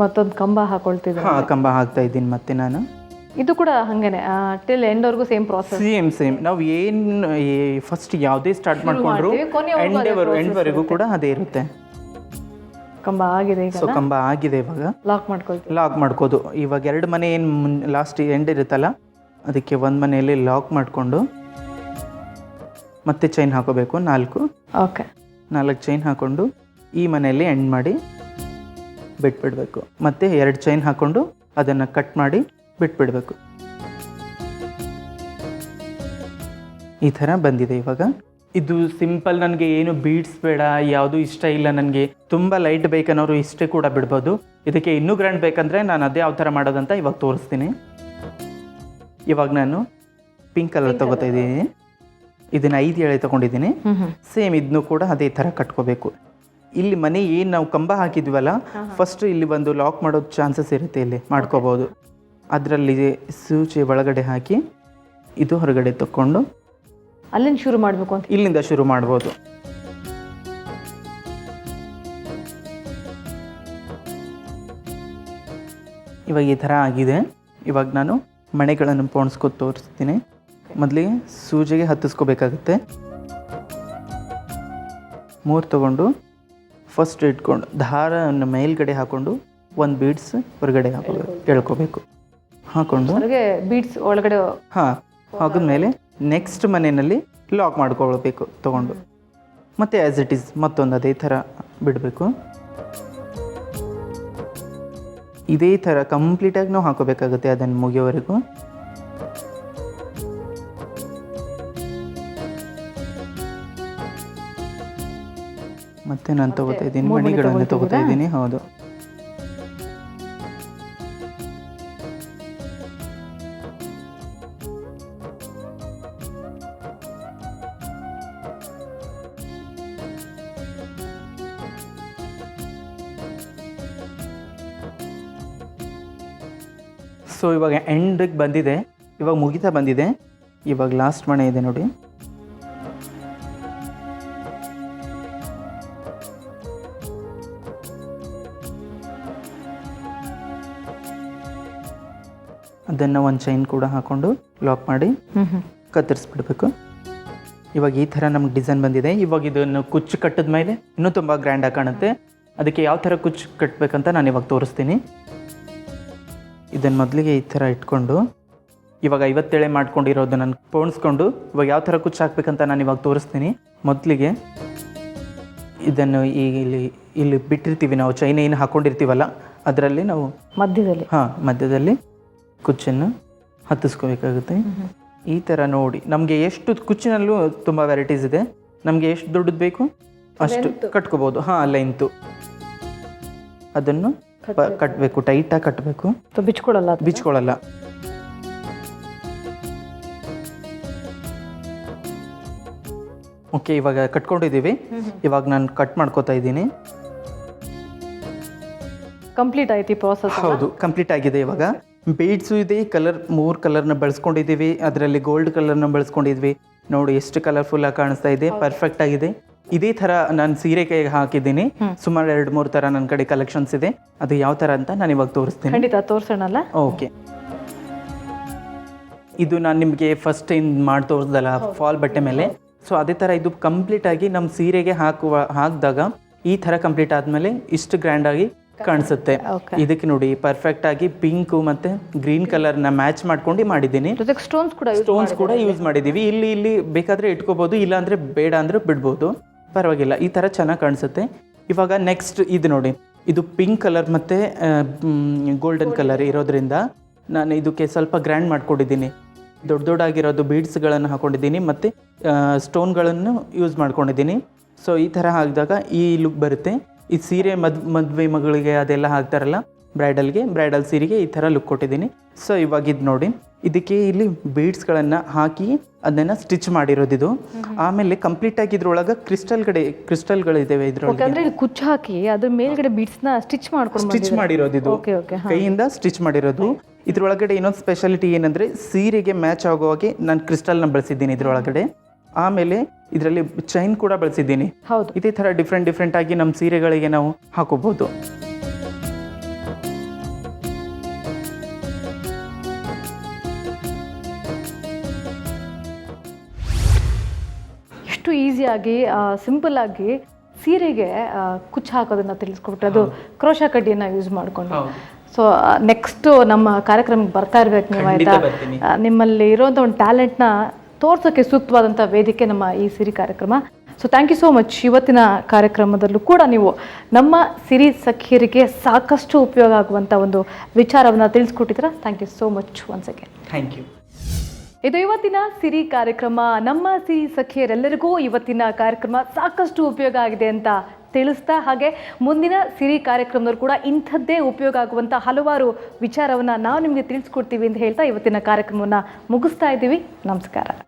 ಮತ್ತೊಂದು ಕಂಬ ಹಾಕೊಳ್ತಿದ್ದೆ. ಹಾಂ, ಕಂಬ ಹಾಕ್ತಾ ಇದ್ದೀನಿ ಮತ್ತೆ ನಾನು. ಇದು ಕೂಡ ಹಾಗೇನೆ ಟಿಲ್ ಎಂಡ್ವರೆಗೂ ಸೇಮ್ ಪ್ರಾಸೆಸ್. ಸೇಮ್ ನಾವು ಏನು ಫಸ್ಟ್ ಯಾವುದೇ ಸ್ಟಾರ್ಟ್ ಮಾಡಿಕೊಂಡ್ರು ಎಂಡ್ವರೆಗೂ ಕೂಡ ಅದೇ ಇರುತ್ತೆ. ಕಂಬ ಆಗಿದೆ ಈಗ. ಸೊ ಕಂಬ ಆಗಿದೆ, ಇವಾಗ ಲಾಕ್ ಮಾಡ್ಕೋದು. ಇವಾಗ 2 ಮನೆ ಏನು ಲಾಸ್ಟ್ ಎಂಡ್ ಇರುತ್ತಲ್ಲ, ಅದಕ್ಕೆ ಒಂದು ಮನೆಯಲ್ಲಿ ಲಾಕ್ ಮಾಡಿಕೊಂಡು ಮತ್ತೆ ಚೈನ್ ಹಾಕೋಬೇಕು 4. ಓಕೆ, 4 ಚೈನ್ ಹಾಕ್ಕೊಂಡು ಈ ಮನೆಯಲ್ಲಿ ಎಂಡ್ ಮಾಡಿ ಬಿಟ್ಬಿಡಬೇಕು. ಮತ್ತೆ 2 ಚೈನ್ ಹಾಕ್ಕೊಂಡು ಅದನ್ನು ಕಟ್ ಮಾಡಿ ಬಿಟ್ಬಿಡಬೇಕು. ಈ ಥರ ಬಂದಿದೆ ಇವಾಗ. ಇದು ಸಿಂಪಲ್, ನನಗೆ ಏನು ಬೀಡ್ಸ್ ಬೇಡ, ಯಾವುದು ಇಷ್ಟ ಇಲ್ಲ, ನನಗೆ ತುಂಬ ಲೈಟ್ ಬೇಕನ್ನೋರು ಇಷ್ಟೇ ಕೂಡ ಬಿಡ್ಬೋದು. ಇದಕ್ಕೆ ಇನ್ನೂ ಗ್ರ್ಯಾಂಡ್ ಬೇಕಂದರೆ ನಾನು ಅದೇ ಯಾವ ಥರ ಮಾಡೋದಂತ ಇವಾಗ ತೋರಿಸ್ತೀನಿ. ಇವಾಗ ನಾನು ಪಿಂಕ್ ಕಲರ್ ತೊಗೋತಾ ಇದ್ದೀನಿ. ಇದನ್ನು 5 ಎಳೆ ತೊಗೊಂಡಿದ್ದೀನಿ. ಸೇಮ್ ಇದನ್ನು ಕೂಡ ಅದೇ ಥರ ಕಟ್ಕೋಬೇಕು. ಇಲ್ಲಿ ಮನೆ ಏನು ನಾವು ಕಂಬ ಹಾಕಿದ್ವಲ್ಲ, ಫಸ್ಟ್ ಇಲ್ಲಿ ಒಂದು ಲಾಕ್ ಮಾಡೋದು ಚಾನ್ಸಸ್ ಇರುತ್ತೆ, ಇಲ್ಲಿ ಮಾಡ್ಕೋಬೋದು. ಅದರಲ್ಲಿ ಸೂಚಿ ಒಳಗಡೆ ಹಾಕಿ ಇದು ಹೊರಗಡೆ ತಗೊಂಡು ಅಲ್ಲಿಂದ ಶುರು ಮಾಡಬೇಕು ಅಂತ, ಇಲ್ಲಿಂದ ಶುರು ಮಾಡ್ಬೋದು. ಇವಾಗ ಈ ಥರ ಆಗಿದೆ. ಇವಾಗ ನಾನು ಮಣೆಗಳನ್ನು ಪೋಣಿಸ್ಕೊಂಡು ತೋರಿಸ್ತೀನಿ. ಮೊದಲಿಗೆ ಸೂಜಿಗೆ ಹತ್ತಿಸ್ಕೋಬೇಕಾಗುತ್ತೆ. 3 ತಗೊಂಡು ಫಸ್ಟ್ ಇಟ್ಕೊಂಡು ದಾರವನ್ನು ಮೇಲ್ಗಡೆ ಹಾಕ್ಕೊಂಡು 1 ಬೀಡ್ಸ್ ಹೊರಗಡೆ ಎಳ್ಕೋಬೇಕು. ಹಾಕ್ಕೊಂಡು ಬೀಡ್ಸ್ ಒಳಗಡೆ ಹಾಕಿದ್ಮೇಲೆ ನೆಕ್ಸ್ಟ್ ಮನೆಯಲ್ಲಿ ಲಾಕ್ ಮಾಡ್ಕೊಳ್ಬೇಕು ತಗೊಂಡು. ಮತ್ತು ಆ್ಯಸ್ ಇಟ್ ಈಸ್ ಮತ್ತೊಂದು ಅದೇ ಥರ ಬಿಡಬೇಕು. ಇದೇ ಥರ ಕಂಪ್ಲೀಟಾಗಿ ನಾವು ಹಾಕೋಬೇಕಾಗುತ್ತೆ ಅದನ್ನು ಮುಗಿಯೋವರೆಗೂ. ಮತ್ತೆ ನಾನು ತೊಗೋತಾ ಇದ್ದೀನಿ, ಮಣಿಗಳನ್ನು ತೊಗೋತಾ ಇದ್ದೀನಿ. ಹೌದು, ಸೊ ಇವಾಗ ಎಂಡಿಗೆ ಬಂದಿದೆ, ಇವಾಗ ಮುಗಿತಾ ಬಂದಿದೆ. ಇವಾಗ ಲಾಸ್ಟ್ ಮಣೆ ಇದೆ ನೋಡಿ. ಅದನ್ನು 1 ಚೈನ್ ಕೂಡ ಹಾಕ್ಕೊಂಡು ಲಾಕ್ ಮಾಡಿ ಕತ್ತರಿಸ್ಬಿಡ್ಬೇಕು. ಇವಾಗ ಈ ಥರ ನಮ್ಗೆ ಡಿಸೈನ್ ಬಂದಿದೆ. ಇವಾಗ ಇದನ್ನು ಕುಚ್ಚು ಕಟ್ಟಿದ ಮೇಲೆ ಇನ್ನೂ ತುಂಬ ಗ್ರ್ಯಾಂಡಾಗಿ ಕಾಣುತ್ತೆ. ಅದಕ್ಕೆ ಯಾವ ಥರ ಕುಚ್ಚು ಕಟ್ಟಬೇಕಂತ ನಾನು ಇವಾಗ ತೋರಿಸ್ತೀನಿ. ಇದನ್ನು ಮೊದಲಿಗೆ ಈ ಥರ ಇಟ್ಕೊಂಡು ಇವಾಗ 50 ಎಳೆ ಮಾಡ್ಕೊಂಡಿರೋದು ನಾನು ಪೋಣಿಸ್ಕೊಂಡು ಇವಾಗ ಯಾವ ಥರ ಕುಚ್ಚು ಹಾಕ್ಬೇಕಂತ ನಾನು ಇವಾಗ ತೋರಿಸ್ತೀನಿ. ಮೊದಲಿಗೆ ಇದನ್ನು ಇಲ್ಲಿ ಬಿಟ್ಟಿರ್ತೀವಿ ನಾವು, ಚೈನ್ ಏನು ಹಾಕ್ಕೊಂಡಿರ್ತೀವಲ್ಲ ಅದರಲ್ಲಿ ನಾವು ಮಧ್ಯದಲ್ಲಿ ಕುಚ್ಚನ್ನು ಹತ್ತಿಸ್ಕೋಬೇಕಾಗುತ್ತೆ. ಈ ಥರ ನೋಡಿ, ನಮಗೆ ಎಷ್ಟು ಕುಚ್ಚಿನಲ್ಲೂ ತುಂಬ ವೆರೈಟೀಸ್ ಇದೆ. ನಮಗೆ ಎಷ್ಟು ದೊಡ್ಡದು ಬೇಕು ಅಷ್ಟು ಕಟ್ಕೋಬೋದು. ಲೆಂತು ಅದನ್ನು ಕಟ್ಟಬೇಕು, ಟೈಟಾಗಿ ಕಟ್ಟಬೇಕು, ಬಿಚ್ಕೊಳ್ಳಲ್ಲ. ಓಕೆ, ಇವಾಗ ಕಟ್ಕೊಂಡಿದ್ದೀವಿ. ಇವಾಗ ನಾನು ಕಟ್ ಮಾಡ್ಕೋತಾ ಇದ್ದೀನಿ. ಕಂಪ್ಲೀಟ್ ಆಯ್ತು ಪ್ರಾಸೆಸ್. ಹೌದು, ಕಂಪ್ಲೀಟ್ ಆಗಿದೆ. ಇವಾಗ ಬೀಡ್ಸು ಇದೆ, 3 ಕಲರ್ನ ಬಳಸ್ಕೊಂಡಿದ್ದೀವಿ. ಅದರಲ್ಲಿ ಗೋಲ್ಡ್ ಕಲರ್ನ ಬಳಸ್ಕೊಂಡಿದ್ವಿ. ನೋಡಿ ಎಷ್ಟು ಕಲರ್ಫುಲ್ ಆಗಿ ಕಾಣಿಸ್ತಾ ಇದೆ, ಪರ್ಫೆಕ್ಟ್ ಆಗಿದೆ. ಇದೇ ಥರ ನಾನು ಸೀರೆ ಕೈಗೆ ಹಾಕಿದ್ದೀನಿ. ಸುಮಾರು 2-3 ಥರ ನನ್ನ ಕಡೆ ಕಲೆಕ್ಷನ್ಸ್ ಇದೆ. ಅದು ಯಾವ ಥರ ಅಂತ ನಾನು ಇವಾಗ ತೋರಿಸ್ತೀನಿ. ಖಂಡಿತ ತೋರಿಸೋಣಲ್ಲ. ಓಕೆ, ಇದು ನಾನು ನಿಮಗೆ ಫಸ್ಟ್ ಮಾಡಿ ತೋರಿಸ್ದಲ್ಲ ಫಾಲ್ ಬಟ್ಟೆ ಮೇಲೆ. ಸೊ ಅದೇ ಥರ ಇದು ಕಂಪ್ಲೀಟಾಗಿ ನಮ್ಮ ಸೀರೆಗೆ ಹಾಕಿದಾಗ ಈ ಥರ ಕಂಪ್ಲೀಟ್ ಆದಮೇಲೆ ಇಷ್ಟು ಗ್ರ್ಯಾಂಡಾಗಿ ಕಾಣಿಸುತ್ತೆ. ಇದಕ್ಕೆ ನೋಡಿ ಪರ್ಫೆಕ್ಟ್ ಆಗಿ ಪಿಂಕ್ ಮತ್ತೆ ಗ್ರೀನ್ ಕಲರ್ನ ಮ್ಯಾಚ್ ಮಾಡ್ಕೊಂಡು ಮಾಡಿದ್ದೀನಿ. ಸ್ಟೋನ್ಸ್ ಕೂಡ ಯೂಸ್ ಮಾಡಿದ್ದೀವಿ. ಇಲ್ಲಿ ಬೇಕಾದರೆ ಇಟ್ಕೋಬೋದು, ಇಲ್ಲ ಅಂದರೆ ಬೇಡ ಅಂದರೆ ಬಿಡ್ಬೋದು, ಪರವಾಗಿಲ್ಲ. ಈ ಥರ ಚೆನ್ನಾಗಿ ಕಾಣಿಸುತ್ತೆ. ಇವಾಗ ನೆಕ್ಸ್ಟ್ ಇದು ನೋಡಿ, ಇದು ಪಿಂಕ್ ಕಲರ್ ಮತ್ತು ಗೋಲ್ಡನ್ ಕಲರ್ ಇರೋದ್ರಿಂದ ನಾನು ಇದಕ್ಕೆ ಸ್ವಲ್ಪ ಗ್ರ್ಯಾಂಡ್ ಮಾಡ್ಕೊಂಡಿದ್ದೀನಿ. ದೊಡ್ಡದಾಗಿರೋದು ಬೀಡ್ಸ್ಗಳನ್ನು ಹಾಕೊಂಡಿದ್ದೀನಿ ಮತ್ತು ಸ್ಟೋನ್ಗಳನ್ನು ಯೂಸ್ ಮಾಡ್ಕೊಂಡಿದ್ದೀನಿ. ಸೊ ಈ ಥರ ಹಾಕಿದಾಗ ಈ ಲುಕ್ ಬರುತ್ತೆ. ಈ ಸೀರೆ ಮದುವೆ ಮಗಳಿಗೆ ಅದೆಲ್ಲ ಹಾಕ್ತಾರಲ್ಲ, ಬ್ರೈಡಲ್ ಸೀರೆಗೆ ಈ ಥರ ಲುಕ್ ಕೊಟ್ಟಿದ್ದೀನಿ. ಸೊ ಇವಾಗ ಇದು ನೋಡಿ, ಇದಕ್ಕೆ ಇಲ್ಲಿ ಬೀಡ್ಸ್ಗಳನ್ನು ಹಾಕಿ ಅದನ್ನು ಸ್ಟಿಚ್ ಮಾಡಿರೋದು. ಆಮೇಲೆ ಕಂಪ್ಲೀಟಾಗಿ ಇದ್ರೊಳಗೆ ಕ್ರಿಸ್ಟಲ್ಗಳಿದ್ದಾವೆ. ಇದ್ರೊಳಗೆ ಕುಚ್ಚು ಹಾಕಿ ಅದ್ರ ಮೇಲ್ಗಡೆ ಬೀಡ್ಸ್ನ ಸ್ಟಿಚ್ ಮಾಡಿರೋದು. ಇದು ಕೈಯಿಂದ ಸ್ಟಿಚ್ ಮಾಡಿರೋದು. ಇದ್ರೊಳಗಡೆ ಇನ್ನೊಂದು ಸ್ಪೆಷಾಲಿಟಿ ಏನಂದರೆ, ಸೀರೆಗೆ ಮ್ಯಾಚ್ ಆಗೋ ಹಾಗೆ ನಾನು ಕ್ರಿಸ್ಟಲ್ನ ಬಳಸಿದ್ದೀನಿ ಇದ್ರೊಳಗಡೆ. ಆಮೇಲೆ ಇದರಲ್ಲಿ ಚೈನ್ ಕೂಡ ಬಳಸಿದ್ದೀನಿ. ಇದೇ ಥರ ಡಿಫ್ರೆಂಟ್ ಆಗಿ ನಮ್ಮ ಸೀರೆಗಳಿಗೆ ನಾವು ಹಾಕೋಬಹುದು. ಇಷ್ಟು ಈಸಿಯಾಗಿ ಸಿಂಪಲ್ಲಾಗಿ ಸೀರೆಗೆ ಕುಚ್ಚು ಹಾಕೋದನ್ನು ತಿಳಿಸ್ಕೊಟ್ರೆ, ಅದು ಕ್ರೋಶಾ ಕಡ್ಡಿಯನ್ನು ಯೂಸ್ ಮಾಡಿಕೊಂಡು. ಸೊ ನೆಕ್ಸ್ಟ್ ನಮ್ಮ ಕಾರ್ಯಕ್ರಮಕ್ಕೆ ಬರ್ತಾ ಇರ್ಬೇಕು ನೀವು, ಆಯಿತಾ? ನಿಮ್ಮಲ್ಲಿ ಇರೋಂಥ ಒಂದು ಟ್ಯಾಲೆಂಟ್ನ ತೋರ್ಸೋಕ್ಕೆ ಸೂಕ್ತವಾದಂಥ ವೇದಿಕೆ ನಮ್ಮ ಈ ಸಿರಿ ಕಾರ್ಯಕ್ರಮ. So thank you so much. ಇವತ್ತಿನ ಕಾರ್ಯಕ್ರಮದಲ್ಲೂ ಕೂಡ ನೀವು ನಮ್ಮ ಸಿರಿ ಸಖಿಯರಿಗೆ ಸಾಕಷ್ಟು ಉಪಯೋಗ ಆಗುವಂಥ ಒಂದು ವಿಚಾರವನ್ನು ತಿಳಿಸ್ಕೊಟ್ಟಿದ್ದೀರಾ. Thank you so much once again. Thank you. ಇದು ಇವತ್ತಿನ ಸಿರಿ ಕಾರ್ಯಕ್ರಮ. ನಮ್ಮ ಸಿರಿ ಸಖಿಯರೆಲ್ಲರಿಗೂ ಇವತ್ತಿನ ಕಾರ್ಯಕ್ರಮ ಸಾಕಷ್ಟು ಉಪಯೋಗ ಆಗಿದೆ ಅಂತ ತಿಳಿಸ್ತಾ, ಹಾಗೆ ಮುಂದಿನ ಸಿರಿ ಕಾರ್ಯಕ್ರಮದಲ್ಲೂ ಕೂಡ ಇಂಥದ್ದೇ ಉಪಯೋಗ ಆಗುವಂಥ ಹಲವಾರು ವಿಚಾರವನ್ನು ನಾವು ನಿಮಗೆ ತಿಳಿಸ್ಕೊಡ್ತೀವಿ ಅಂತ ಹೇಳ್ತಾ ಇವತ್ತಿನ ಕಾರ್ಯಕ್ರಮವನ್ನು ಮುಗಿಸ್ತಾ ಇದ್ದೀವಿ. ನಮಸ್ಕಾರ.